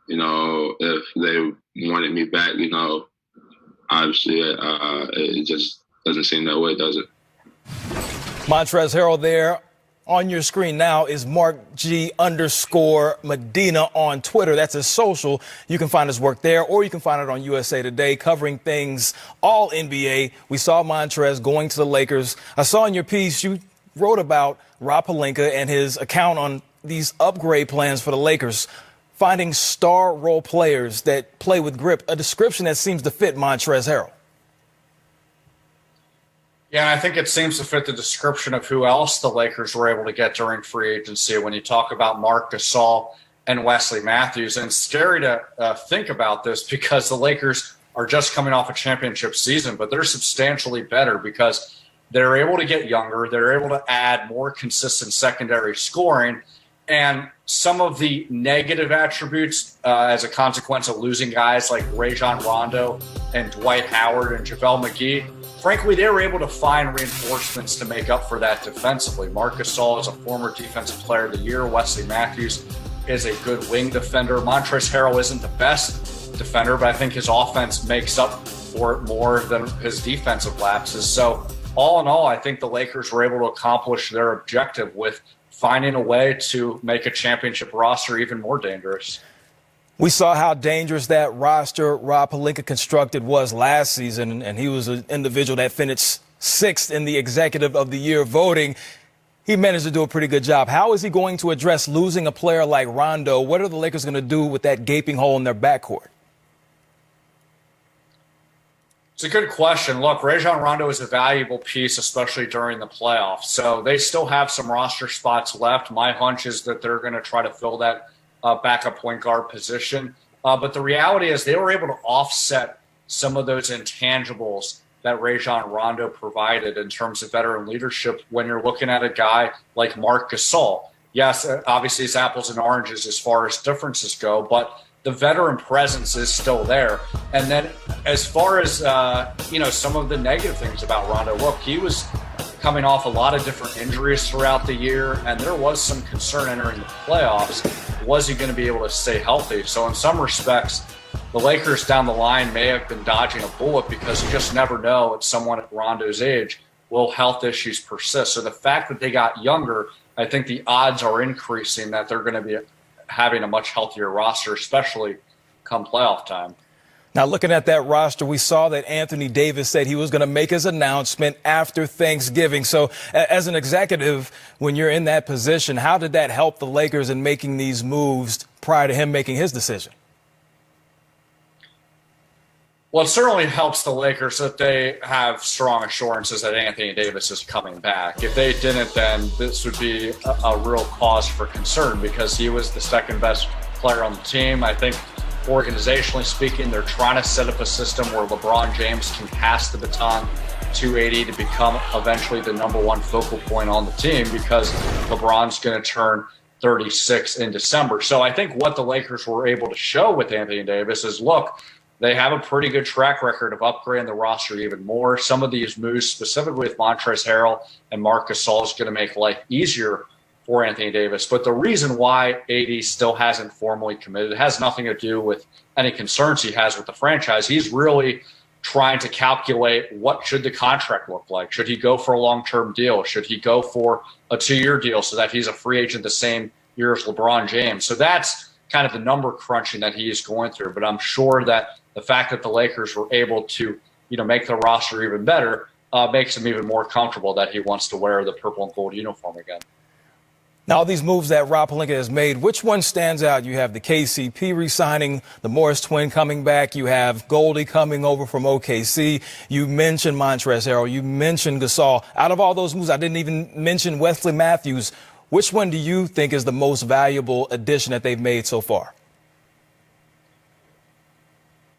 If they wanted me back, obviously it just doesn't seem that way, does it? Montrezl Harrell there. On your screen now is Mark G_Medina on Twitter. That's his social. You can find his work there, or you can find it on USA Today, covering things all NBA. We saw Montrezl going to the Lakers. I saw in your piece you wrote about Rob Pelinka and his account on these upgrade plans for the Lakers, finding star role players that play with grip, a description that seems to fit Montrezl Harrell. Yeah, I think it seems to fit the description of who else the Lakers were able to get during free agency when you talk about Marc Gasol and Wesley Matthews. And it's scary to think about this because the Lakers are just coming off a championship season, but they're substantially better because they're able to get younger. They're able to add more consistent secondary scoring. And some of the negative attributes as a consequence of losing guys like Rajon Rondo and Dwight Howard and JaVale McGee, frankly, they were able to find reinforcements to make up for that defensively. Marc Gasol is a former Defensive Player of the Year. Wesley Matthews is a good wing defender. Montrezl Harrell isn't the best defender, but I think his offense makes up for it more than his defensive lapses. So all in all, I think the Lakers were able to accomplish their objective with finding a way to make a championship roster even more dangerous. We saw how dangerous that roster Rob Pelinka constructed was last season, and he was an individual that finished sixth in the Executive of the Year voting. He managed to do a pretty good job. How is he going to address losing a player like Rondo? What are the Lakers going to do with that gaping hole in their backcourt? It's a good question. Look, Rajon Rondo is a valuable piece, especially during the playoffs. So they still have some roster spots left. My hunch is that they're going to try to fill that backup point guard position. But the reality is they were able to offset some of those intangibles that Rajon Rondo provided in terms of veteran leadership when you're looking at a guy like Marc Gasol. Yes, obviously it's apples and oranges as far as differences go, but the veteran presence is still there. And then as far as, some of the negative things about Rondo, look, he was coming off a lot of different injuries throughout the year, and there was some concern entering the playoffs. Was he going to be able to stay healthy? So in some respects, the Lakers down the line may have been dodging a bullet because you just never know at someone at Rondo's age, will health issues persist? So the fact that they got younger, I think the odds are increasing that they're going to be having a much healthier roster, especially come playoff time. Now, looking at that roster, we saw that Anthony Davis said he was going to make his announcement after Thanksgiving. So as an executive, when you're in that position, how did that help the Lakers in making these moves prior to him making his decision? Well, it certainly helps the Lakers that they have strong assurances that Anthony Davis is coming back. If they didn't, then this would be a real cause for concern because he was the second best player on the team. I think organizationally speaking, they're trying to set up a system where LeBron James can pass the baton to AD to become eventually the number one focal point on the team because LeBron's going to turn 36 in December. So I think what the Lakers were able to show with Anthony Davis is, look, they have a pretty good track record of upgrading the roster even more. Some of these moves, specifically with Montrezl Harrell and Marc Gasol, is going to make life easier for Anthony Davis. But the reason why AD still hasn't formally committed has nothing to do with any concerns he has with the franchise. He's really trying to calculate what should the contract look like. Should he go for a long-term deal? Should he go for a 2-year deal so that he's a free agent the same year as LeBron James? So that's kind of the number crunching that he is going through. But I'm sure that the fact that the Lakers were able to, make the roster even better makes him even more comfortable that he wants to wear the purple and gold uniform again. Now, all these moves that Rob Pelinka has made, which one stands out? You have the KCP re-signing, the Morris twin coming back. You have Goldie coming over from OKC. You mentioned Montrezl Harrell. You mentioned Gasol. Out of all those moves, I didn't even mention Wesley Matthews. Which one do you think is the most valuable addition that they've made so far?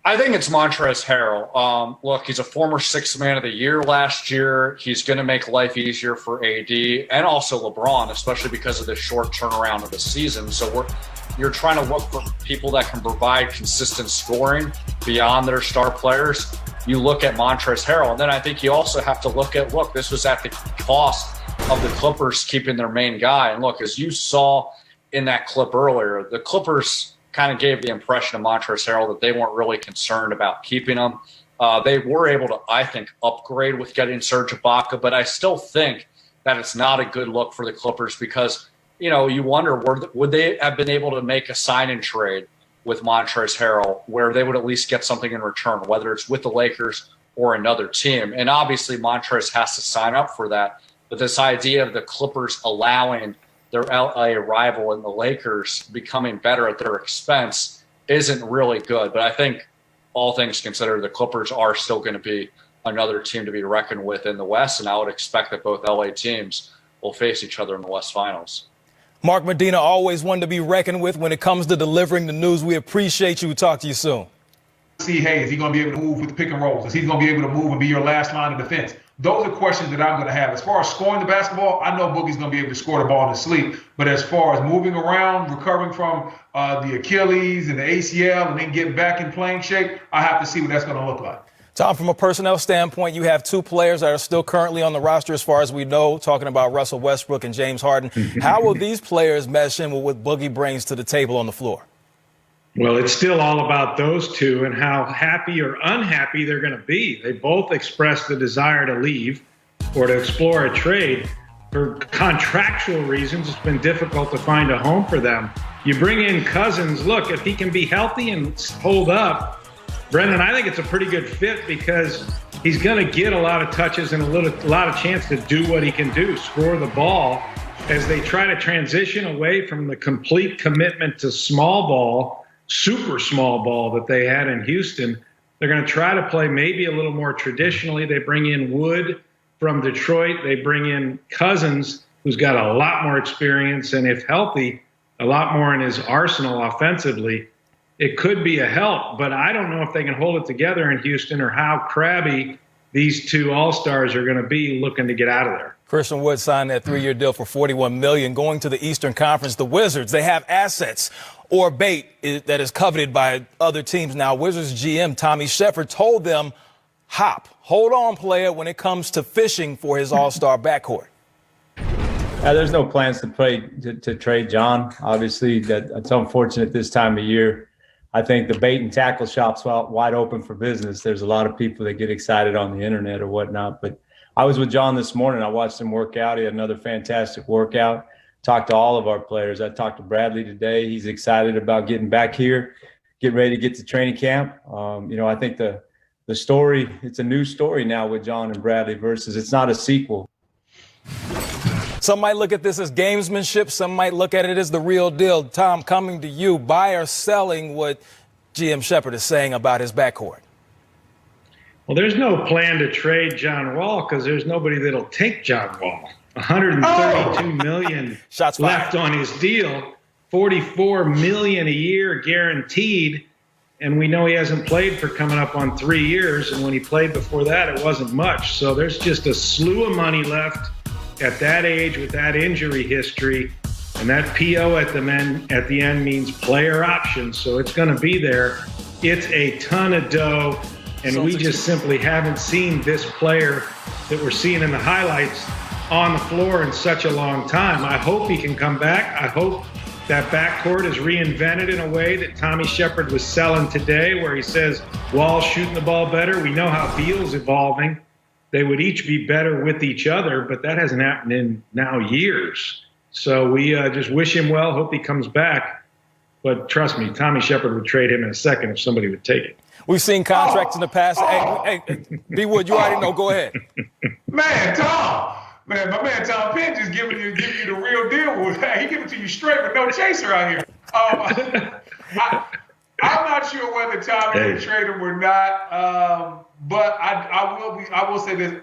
I think it's Montrezl Harrell. Look, he's a former Sixth Man of the Year last year. He's going to make life easier for AD and also LeBron, especially because of the short turnaround of the season. So you're trying to look for people that can provide consistent scoring beyond their star players. You look at Montrezl Harrell, and then I think you also have to look, this was at the cost of the Clippers keeping their main guy. And look, as you saw in that clip earlier, the Clippers kind of gave the impression of Montrezl Harrell that they weren't really concerned about keeping him. They were able to, I think, upgrade with getting Serge Ibaka, but I still think that it's not a good look for the Clippers because, you wonder, would they have been able to make a sign-and trade with Montrezl Harrell where they would at least get something in return, whether it's with the Lakers or another team. And obviously Montrezl has to sign up for that. But this idea of the Clippers allowing their LA rival and the Lakers becoming better at their expense isn't really good. But I think all things considered, the Clippers are still going to be another team to be reckoned with in the West. And I would expect that both LA teams will face each other in the West Finals. Mark Medina, always one to be reckoned with when it comes to delivering the news. We appreciate you. We'll talk to you soon. See, hey, is he going to be able to move with the pick and rolls? Is he going to be able to move and be your last line of defense? Those are questions that I'm going to have. As far as scoring the basketball, I know Boogie's going to be able to score the ball in his sleep. But as far as moving around, recovering from the Achilles and the ACL and then getting back in playing shape, I have to see what that's going to look like. Tom, from a personnel standpoint, you have two players that are still currently on the roster as far as we know, talking about Russell Westbrook and James Harden. How will these players mesh in with what Boogie brings to the table on the floor? Well, it's still all about those two and how happy or unhappy they're going to be. They both expressed the desire to leave or to explore a trade. For contractual reasons, it's been difficult to find a home for them. You bring in Cousins. Look, if he can be healthy and hold up, Brendan, I think it's a pretty good fit because he's going to get a lot of touches and a lot of chance to do what he can do, score the ball, as they try to transition away from the complete commitment to small ball, super small ball that they had in Houston. They're going to try to play maybe a little more traditionally. They bring in Wood from Detroit. They bring in Cousins, who's got a lot more experience and, if healthy, a lot more in his arsenal offensively. It could be a help, but I don't know if they can hold it together in Houston or how crabby these two all-stars are going to be looking to get out of there. Christian Wood signed that 3-year deal for $41 million going to the Eastern Conference. The Wizards, they have assets or bait that is coveted by other teams. Now, Wizards GM Tommy Shepard told them, hold on, player, when it comes to fishing for his all-star backcourt. There's no plans to trade John. Obviously, that's unfortunate this time of year. I think the bait and tackle shop's wide open for business. There's a lot of people that get excited on the internet or whatnot. But I was with John this morning. I watched him work out. He had another fantastic workout. Talked to all of our players. I talked to Bradley today. He's excited about getting back here, getting ready to get to training camp. I think the story, it's a new story now with John and Bradley versus it's not a sequel. Some might look at this as gamesmanship. Some might look at it as the real deal. Tom, coming to you, buy or selling what GM Shepard is saying about his backcourt? Well, there's no plan to trade John Wall because there's nobody that'll take John Wall. $132 million left on his deal, $44 million a year guaranteed. And we know he hasn't played for coming up on 3 years. And when he played before that, it wasn't much. So there's just a slew of money left at that age with that injury history, and that PO at the end means player option, so it's going to be there. It's a ton of dough, and we just simply haven't seen this player that we're seeing in the highlights on the floor in such a long time. I hope he can come back. I hope that backcourt is reinvented in a way that Tommy Shepard was selling today, where he says Wall's shooting the ball better. We know how Beal's evolving. They would each be better with each other, but that hasn't happened in now years. So we just wish him well, hope he comes back. But trust me, Tommy Shepard would trade him in a second if somebody would take it. We've seen contracts in the past. Hey, D. Wood, you already know. Go ahead. Man, Tom. Man, my man Tom Penn just giving you the real deal. He giving it to you straight with no chaser out here. I'm not sure whether Tommy would trade him or not. But I will say this: